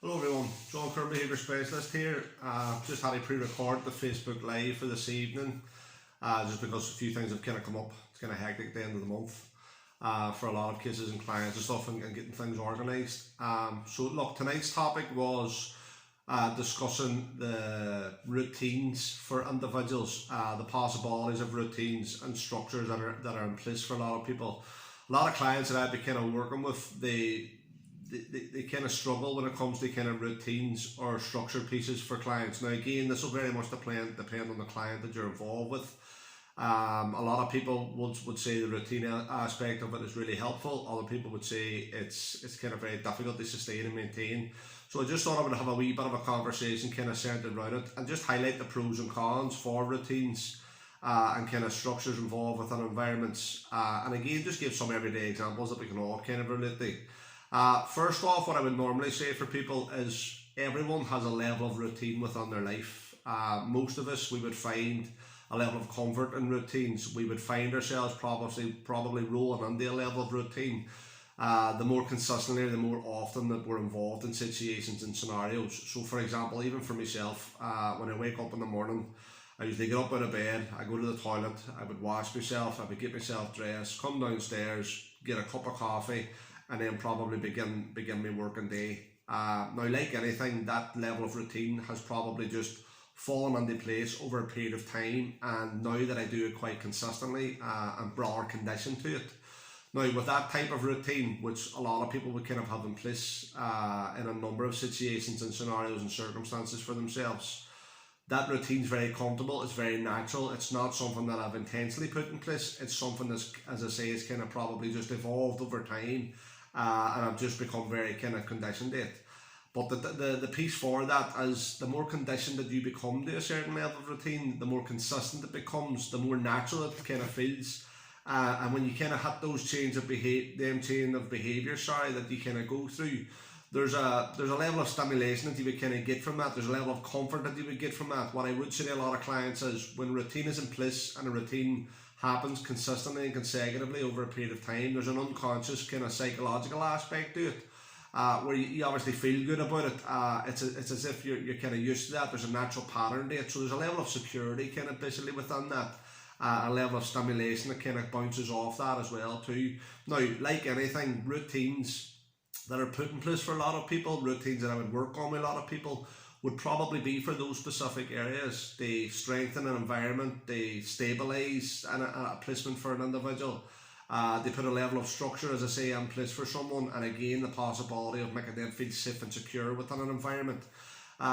Hello everyone, John Curran, Behaviour Specialist here. Just had a pre-record the Facebook Live for this evening, just because a few things have kind of come up. It's kind of hectic at the end of the month for a lot of cases and clients and stuff, and getting things organised. So look, tonight's topic was discussing the routines for individuals, the possibilities of routines and structures that are in place for a lot of people. A lot of clients that I've been kind of working with, they kind of struggle when it comes to kind of routines or structured pieces for clients. Now again, this will very much depend on the client that you're involved with. A lot of people would say the routine aspect of it is really helpful. Other people would say it's kind of very difficult to sustain and maintain. So I just thought I would have a wee bit of a conversation kind of centered around it and just highlight the pros and cons for routines and kind of structures involved within environments. And again, just give some everyday examples that we can all kind of relate to. First off, what I would normally say for people is everyone has a level of routine within their life. Most of us, we would find a level of comfort in routines. We would find ourselves probably rolling into a level of routine the more consistently, the more often that we're involved in situations and scenarios. So for example, even for myself, when I wake up in the morning, I usually get up out of bed, I go to the toilet, I would wash myself, I would get myself dressed, come downstairs, get a cup of coffee, and then probably begin my working day. Now, like anything, that level of routine has probably just fallen into place over a period of time, and now that I do it quite consistently, I'm rather conditioned to it. Now, with that type of routine, which a lot of people would kind of have in place in a number of situations and scenarios and circumstances for themselves, that routine's very comfortable, it's very natural, it's not something that I've intentionally put in place, it's something that's, as I say, it's kind of probably just evolved over time. And I've just become very kind of conditioned to it. But the piece for that is the more conditioned that you become to a certain level of routine, the more consistent it becomes, the more natural it kind of feels. And when you kind of hit those chain of behaviour that you kind of go through, there's a level of stimulation that you would kind of get from that. There's a level of comfort that you would get from that. What I would say to a lot of clients is when routine is in place and a routine happens consistently and consecutively over a period of time, there's an unconscious kind of psychological aspect to it, where you obviously feel good about it. It's as if you're kind of used to that. There's a natural pattern to it, so there's a level of security kind of basically within that, a level of stimulation that kind of bounces off that as well too. Now, like anything, routines that are put in place for a lot of people, routines that I would work on with a lot of people, would probably be for those specific areas. They strengthen an environment, they stabilise a placement for an individual, they put a level of structure, as I say, in place for someone, and again the possibility of making them feel safe and secure within an environment.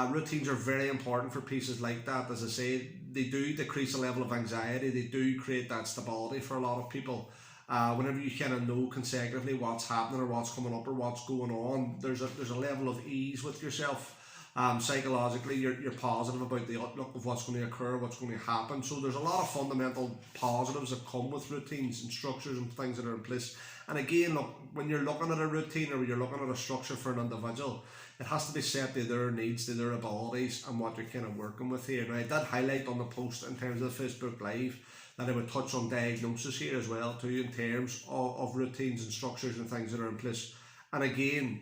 Routines are very important for pieces like that. As I say, they do decrease a level of anxiety, they do create that stability for a lot of people. Whenever you kind of know consecutively what's happening or what's coming up or what's going on, there's a level of ease with yourself. Psychologically, you're positive about the outlook of what's going to occur, what's going to happen. So there's a lot of fundamental positives that come with routines and structures and things that are in place. And again, look, when you're looking at a routine or when you're looking at a structure for an individual, it has to be set to their needs, to their abilities, and what you're kind of working with here. Now, I did highlight on the post in terms of the Facebook Live that I would touch on diagnosis here as well too, in terms of routines and structures and things that are in place. And again,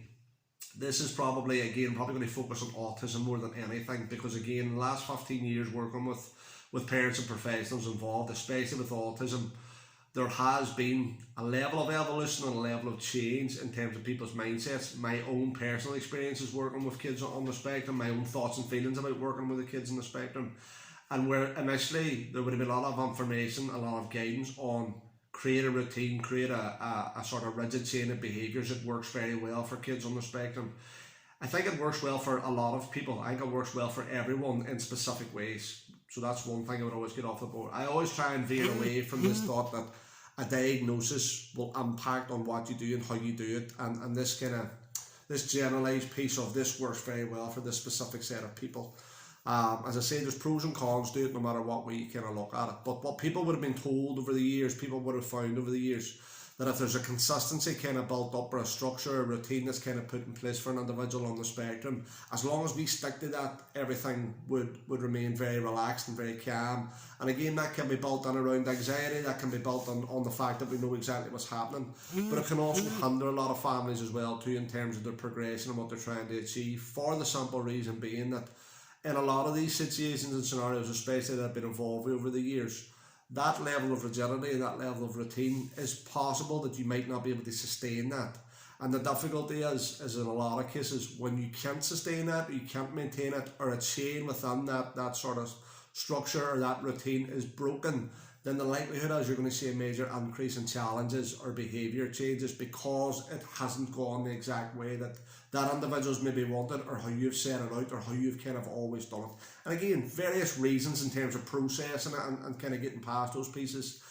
this is probably going to focus on autism more than anything, because again, in the last 15 years working with parents and professionals involved, especially with autism, there has been a level of evolution and a level of change in terms of people's mindsets. My own personal experiences working with kids on the spectrum, my own thoughts and feelings about working with the kids on the spectrum, and where initially there would have been a lot of information, a lot of guidance on create a routine, create a sort of rigid chain of behaviours that works very well for kids on the spectrum. I think it works well for a lot of people. I think it works well for everyone in specific ways. So that's one thing I would always get off the board. I always try and veer away from this thought that a diagnosis will impact on what you do and how you do it. And this generalised piece of this works very well for this specific set of people. As I say, there's pros and cons to it no matter what way you kind of look at it. But what people would have been told over the years, people would have found over the years, that if there's a consistency kind of built up or a structure, a routine that's kind of put in place for an individual on the spectrum, as long as we stick to that, everything would remain very relaxed and very calm. And again, that can be built on around anxiety, that can be built on the fact that we know exactly what's happening, but it can also hinder a lot of families as well too in terms of their progression and what they're trying to achieve, for the simple reason being that in a lot of these situations and scenarios, especially that have been involved over the years, that level of rigidity and that level of routine is possible that you might not be able to sustain that. And the difficulty is in a lot of cases, when you can't sustain that, or you can't maintain it, or a chain within that sort of structure or that routine is broken, then the likelihood is you're going to see a major increase in challenges or behaviour changes, because it hasn't gone the exact way that individual's maybe wanted, or how you've set it out, or how you've kind of always done it. And again, various reasons in terms of processing it and kind of getting past those pieces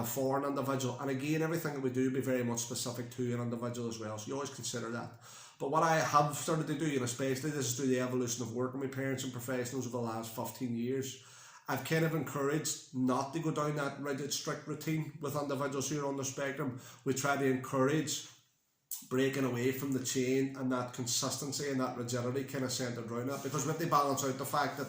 for an individual. And again, everything that we do be very much specific to an individual as well, so you always consider that. But what I have started to do, and especially this is through the evolution of working with parents and professionals over the last 15 years, I've kind of encouraged not to go down that rigid, strict routine with individuals who are on the spectrum. We try to encourage breaking away from the chain and that consistency and that rigidity kind of centered around that, because we have to balance out the fact that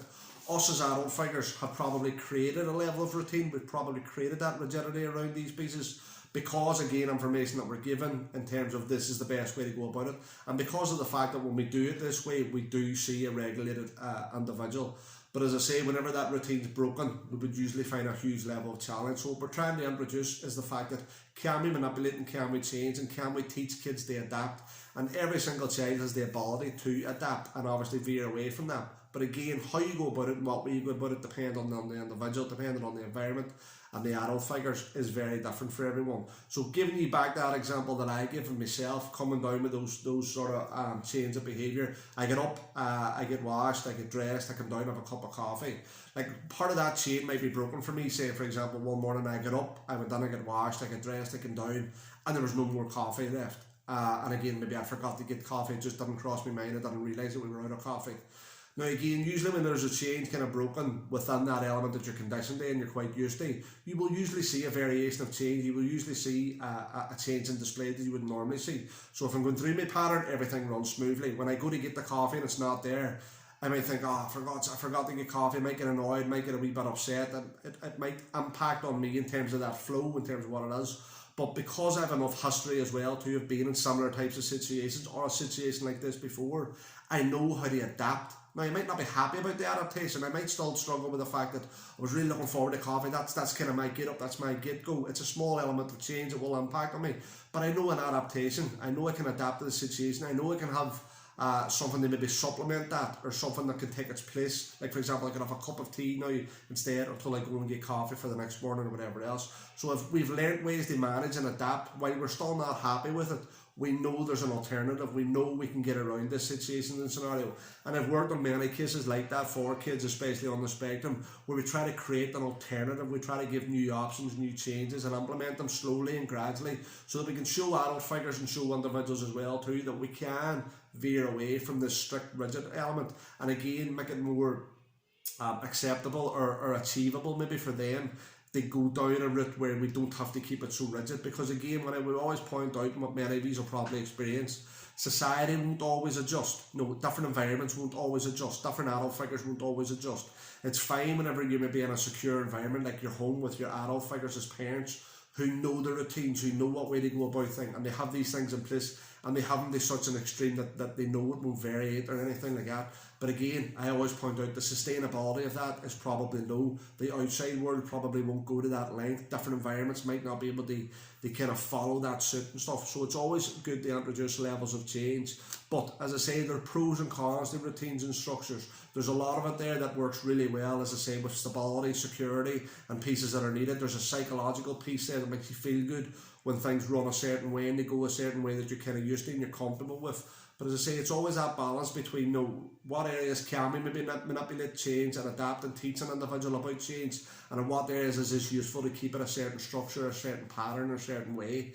us as adult figures have probably created a level of routine, we've probably created that rigidity around these pieces, because again, information that we're given in terms of this is the best way to go about it, and because of the fact that when we do it this way, we do see a regulated individual. But as I say, whenever that routine's broken, we would usually find a huge level of challenge. So what we're trying to introduce is the fact that can we manipulate and can we change, and can we teach kids to adapt? And every single child has the ability to adapt and obviously veer away from that. But again, how you go about it and what way you go about it depends on the individual, depending on the environment, and the adult figures is very different for everyone. So giving you back that example that I give of myself, coming down with those sort of chains of behaviour, I get up, I get washed, I get dressed, I come down, have a cup of coffee. Like, part of that chain might be broken for me. Say for example, one morning I get up, I went down, I get washed, I get dressed, I come down, and there was no more coffee left. And again, maybe I forgot to get coffee, it just didn't cross my mind, I didn't realise that we were out of coffee. Now again, usually when there's a change kind of broken within that element that you're conditioned to and you're quite used to, you will usually see a variation of change, you will usually see a change in display that you would normally see. So if I'm going through my pattern, everything runs smoothly. When I go to get the coffee and it's not there, I might think, oh, I forgot to get coffee, I might get annoyed, might get a wee bit upset, and it might impact on me in terms of that flow, in terms of what it is. But because I have enough history as well to have been in similar types of situations, or a situation like this before, I know how to adapt. Now, I might not be happy about the adaptation, I might still struggle with the fact that I was really looking forward to coffee, that's kind of my get up, that's my get go. It's a small element of change that will impact on me, but I know an adaptation, I know I can adapt to the situation, I know I can have something to maybe supplement that, or something that can take its place. Like for example, I can have a cup of tea now instead, until I go and get coffee for the next morning or whatever else. So if we've learned ways to manage and adapt while we're still not happy with it, we know there's an alternative, we know we can get around this situation and scenario. And I've worked on many cases like that for kids, especially on the spectrum, where we try to create an alternative, we try to give new options, new changes, and implement them slowly and gradually, so that we can show adult figures and show individuals as well too that we can veer away from this strict rigid element, and again make it more acceptable or achievable maybe for them. They go down a route where we don't have to keep it so rigid, because again, what I would always point out, and what many of these will probably experience, society won't always adjust. Different environments won't always adjust, different adult figures won't always adjust. It's fine whenever you may be in a secure environment like your home with your adult figures as parents who know the routines, who know what way to go about things, and they have these things in place, and they haven't to such an extreme that they know it won't vary it or anything like that. But again, I always point out the sustainability of that is probably low. The outside world probably won't go to that length. Different environments might not be able to kind of follow that suit and stuff. So it's always good to introduce levels of change. But as I say, there are pros and cons to routines and structures. There's a lot of it there that works really well, as I say, with stability, security, and pieces that are needed. There's a psychological piece there that makes you feel good when things run a certain way and they go a certain way that you're kind of used to and you're comfortable with. But as I say, it's always that balance between what areas can we maybe manipulate change and adapt and teach an individual about change, and in what areas is this useful to keep it a certain structure, a certain pattern, a certain way.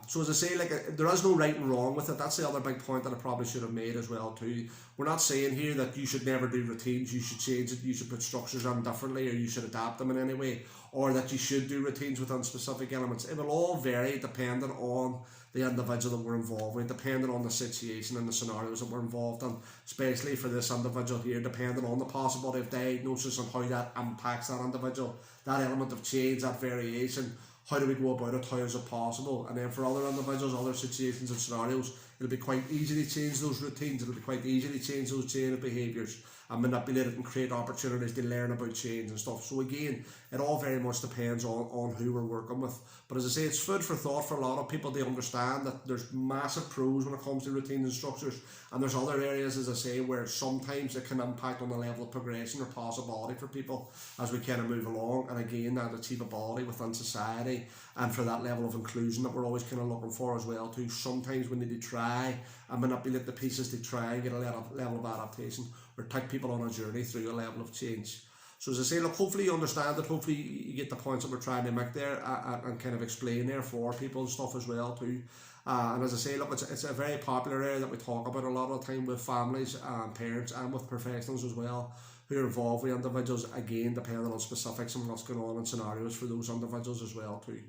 So as I say, like there is no right and wrong with it. That's the other big point that I probably should have made as well too. We're not saying here that you should never do routines, you should change it, you should put structures on differently, or you should adapt them in any way, or that you should do routines within specific elements. It will all vary depending on the individual that we're involved with, depending on the situation and the scenarios that we're involved in, especially for this individual here, depending on the possibility of diagnosis and how that impacts that individual, that element of change, that variation. How do we go about it? How is it possible? And then for other individuals, other situations and scenarios, it'll be quite easy to change those routines. It'll be quite easy to change those chain of behaviours and manipulate it and create opportunities to learn about change and stuff. So again, it all very much depends on who we're working with. But as I say, it's food for thought for a lot of people to understand that there's massive pros when it comes to routines and structures, and there's other areas, as I say, where sometimes it can impact on the level of progression or possibility for people as we kind of move along. And again, that achievability within society and for that level of inclusion that we're always kind of looking for as well too. Sometimes we need to try and manipulate the pieces to try and get a level of adaptation or take people on a journey through a level of change. So as I say, look, hopefully you understand it, hopefully you get the points that we're trying to make there and kind of explain there for people and stuff as well too. And as I say, look, it's a very popular area that we talk about a lot of the time with families and parents and with professionals as well who are involved with individuals, again depending on specifics and what's going on in scenarios for those individuals as well too.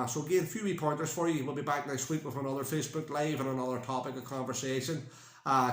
So again, a few wee pointers for you. We'll be back next week with another Facebook Live and another topic of conversation.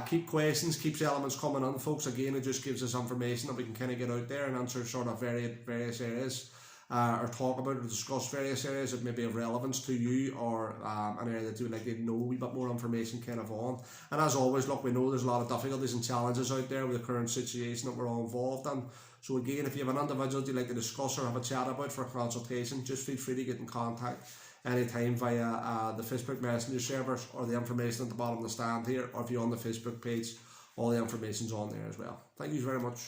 Keep questions, keeps elements coming in, folks. Again, it just gives us information that we can kind of get out there and answer sort of various areas, or talk about or discuss various areas that may be of relevance to you, or an area that you would like to know a wee bit more information kind of on. And as always, look, we know there's a lot of difficulties and challenges out there with the current situation that we're all involved in. So again, if you have an individual you'd like to discuss or have a chat about for a consultation, just feel free to get in contact anytime via the Facebook Messenger servers or the information at the bottom of the stand here, or if you're on the Facebook page, all the information's on there as well. Thank you very much.